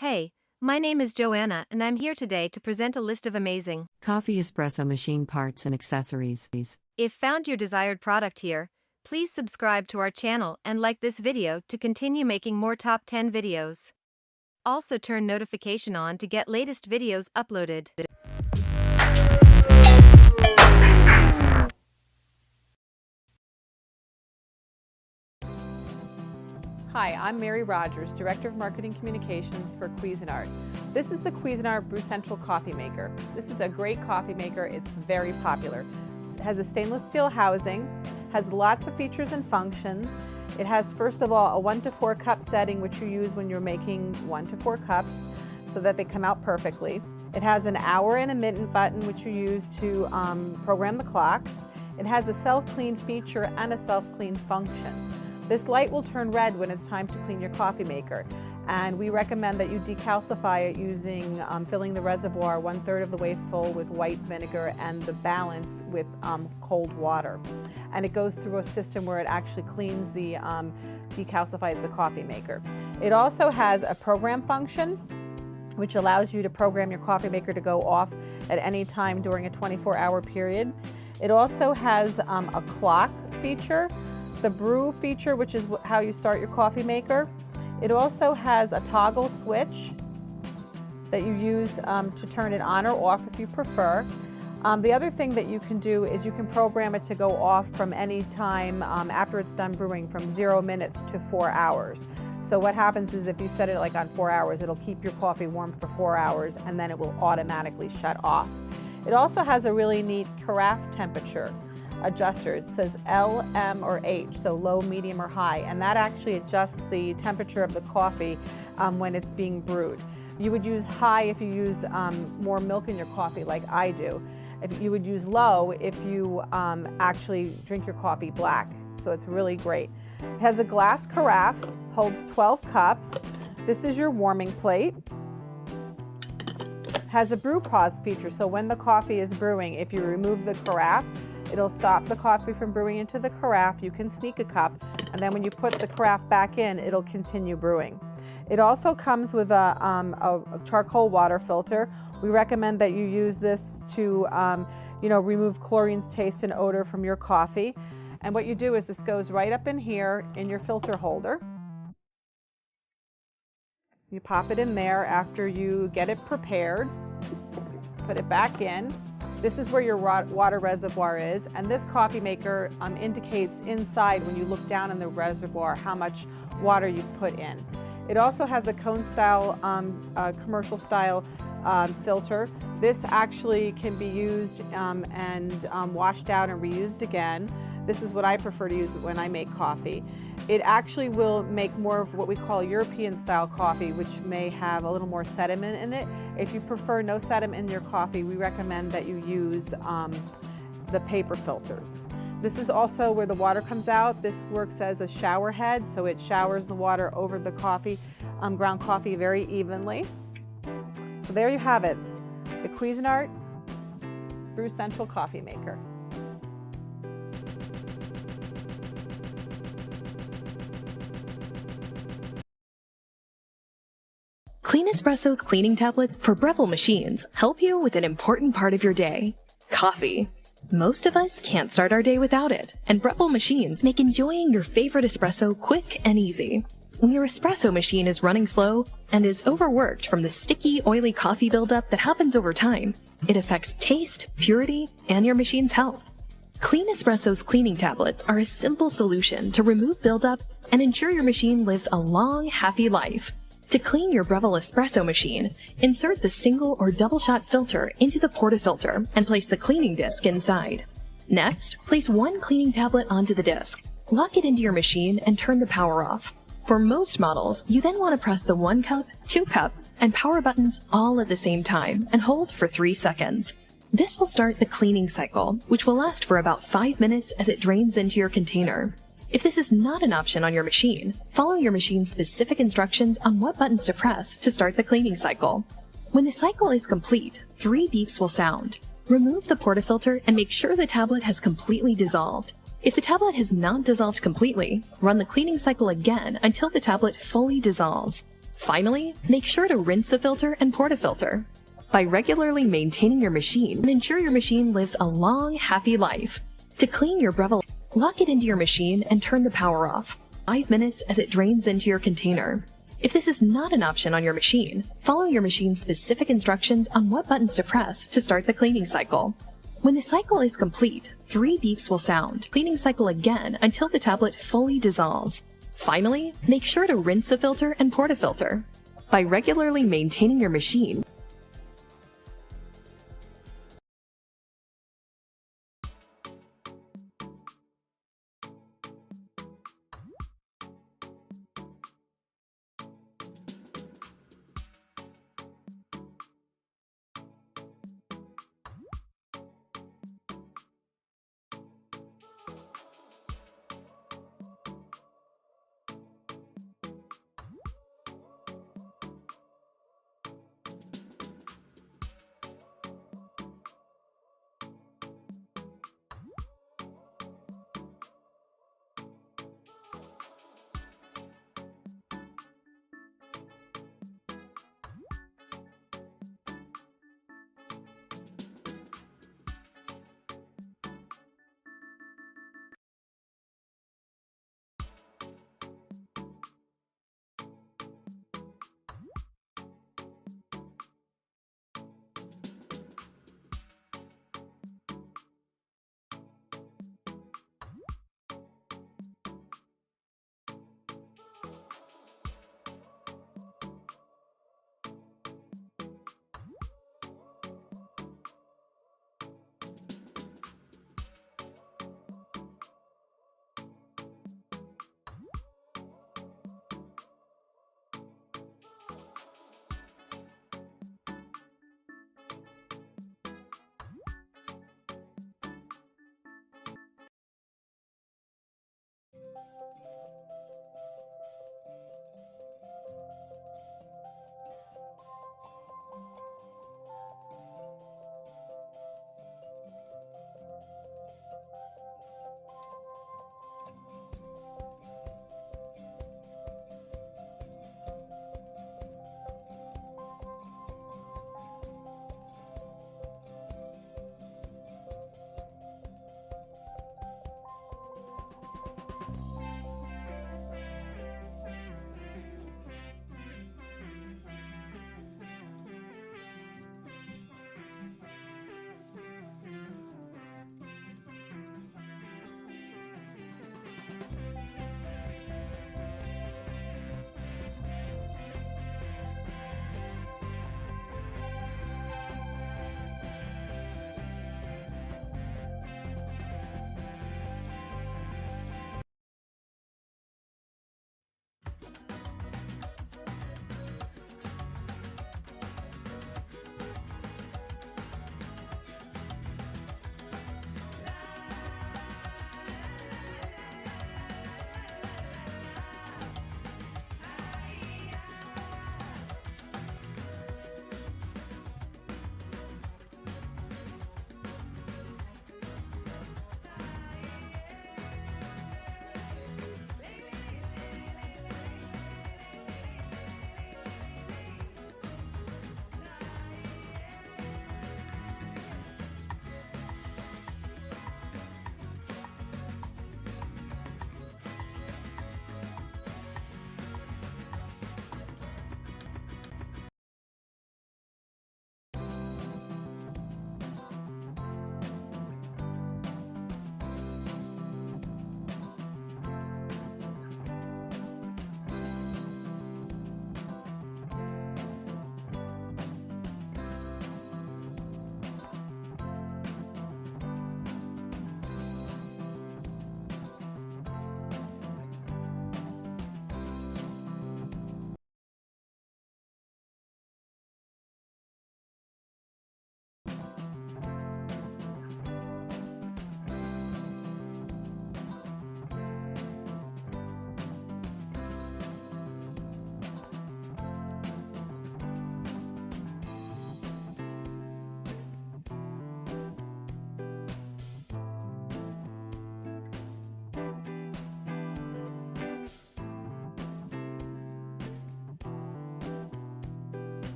Hey, my name is Joanna and I'm here today to present a list of amazing coffee espresso machine parts and accessories. If found your desired product here, please subscribe to our channel and like this video to continue making more top 10 videos. Also turn notification on to get latest videos uploaded. Hi, I'm Mary Rogers, Director of Marketing Communications for Cuisinart. This is the Cuisinart Brew Central coffee maker. This is a great coffee maker. It's very popular. It has a stainless steel housing, has lots of features and functions. It has, first of all, a 1 to 4 cup setting, which you use when you're making 1 to 4 cups so that they come out perfectly. It has an hour and a minute button, which you use to program the clock. It has a self-clean feature and a self-clean function. This light will turn red when it's time to clean your coffee maker, and we recommend that you decalcify it using filling the reservoir 1/3 of the way full with white vinegar and the balance with cold water. And it goes through a system where it actually cleans the, decalcifies the coffee maker. It also has a program function, which allows you to program your coffee maker to go off at any time during a 24-hour period. It also has a clock feature, the brew feature, which is how you start your coffee maker. It also has a toggle switch that you use to turn it on or off if you prefer. The other thing that you can do is you can program it to go off from any time after it's done brewing, from 0 minutes to 4 hours. So what happens is if you set it like on 4 hours, it'll keep your coffee warm for 4 hours and then it will automatically shut off. It also has a really neat carafe temperature adjuster. It says L, M, or H, so low, medium, or high, and that actually adjusts the temperature of the coffee when it's being brewed. You would use high if you use more milk in your coffee, like I do. If you would use low if you actually drink your coffee black, so it's really great. It has a glass carafe, holds 12 cups. This is your warming plate. Has a brew pause feature, so when the coffee is brewing, if you remove the carafe, it'll stop the coffee from brewing into the carafe. You can sneak a cup, and then when you put the carafe back in, it'll continue brewing. It also comes with a charcoal water filter. We recommend that you use this to remove chlorine's taste and odor from your coffee. And what you do is this goes right up in here in your filter holder. You pop it in there after you get it prepared. Put it back in. This is where your water reservoir is, and this coffee maker indicates inside when you look down in the reservoir how much water you put in. It also has a cone style, commercial style filter. This actually can be used and washed out and reused again. This is what I prefer to use when I make coffee. It actually will make more of what we call European style coffee, which may have a little more sediment in it. If you prefer no sediment in your coffee, we recommend that you use the paper filters. This is also where the water comes out. This works as a shower head, so it showers the water over the coffee, ground coffee very evenly. So there you have it, the Cuisinart Brew Central coffee maker. CleanEspresso's cleaning tablets for Breville machines help you with an important part of your day, coffee. Most of us can't start our day without it, and Breville machines make enjoying your favorite espresso quick and easy. When your espresso machine is running slow and is overworked from the sticky, oily coffee buildup that happens over time, it affects taste, purity, and your machine's health. CleanEspresso's cleaning tablets are a simple solution to remove buildup and ensure your machine lives a long, happy life. To clean your Breville espresso machine, insert the single or double shot filter into the Portafilte and place the cleaning disc inside. Next, place one cleaning tablet onto the disc. Lock it into your machine and turn the power off. For most models, you then want to press the 1 cup, 2 cup, and power buttons all at the same time and hold for 3 seconds. This will start the cleaning cycle, which will last for about 5 minutes as it drains into your container. If this is not an option on your machine, follow your machine's specific instructions on what buttons to press to start the cleaning cycle. When the cycle is complete, 3 beeps will sound. Remove the Portafilte and make sure the tablet has completely dissolved. If the tablet has not dissolved completely, run the cleaning cycle again until the tablet fully dissolves. Finally, make sure to rinse the filter and portafilter. By regularly maintaining your machine, ensure your machine lives a long, happy life. To clean your Breville, lock it into your machine and turn the power off. 5 minutes as it drains into your container. If this is not an option on your machine, follow your machine's specific instructions on what buttons to press to start the cleaning cycle. When the cycle is complete, 3 beeps will sound, cleaning cycle again until the tablet fully dissolves. Finally, make sure to rinse the filter and portafilter. By regularly maintaining your machine,